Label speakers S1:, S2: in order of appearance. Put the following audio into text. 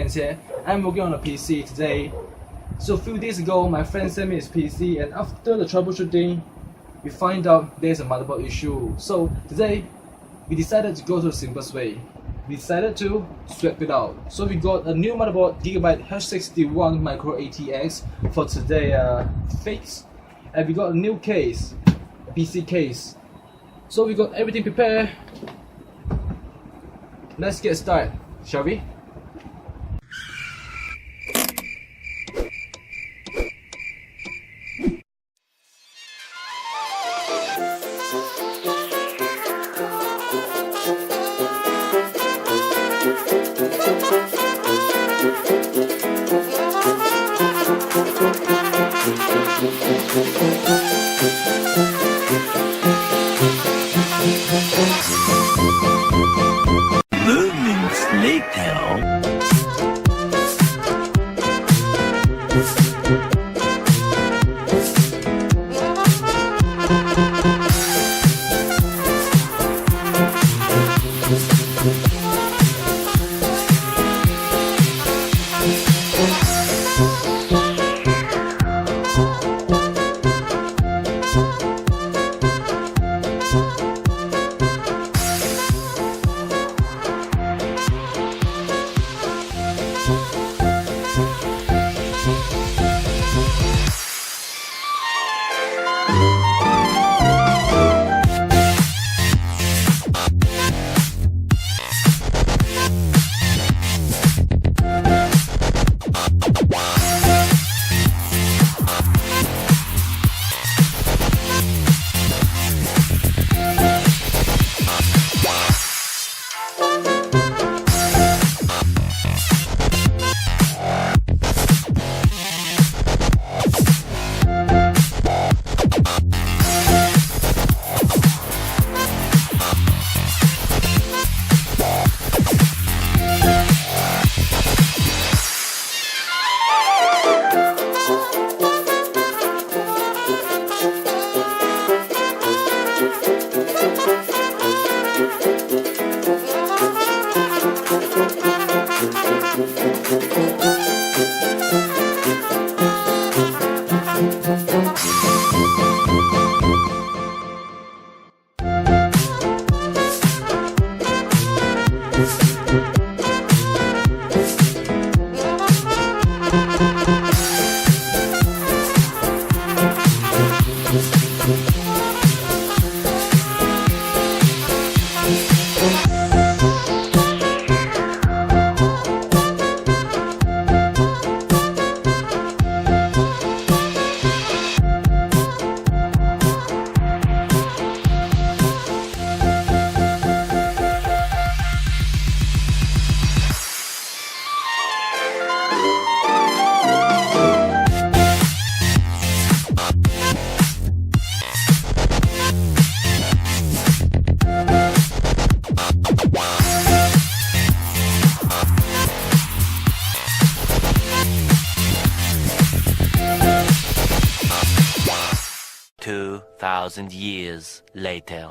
S1: Jens here. I'm working on a PC today. So a few days ago, my friend sent me his PC, and after the troubleshooting, we find out there's a motherboard issue. So today, we decided to go to the simplest way. We decided to swap it out. So we got a new motherboard, Gigabyte H61 Micro ATX for today fix, and we got a new case, a PC case. So we got everything prepared. Let's get started, shall we?
S2: Moments later. Years later.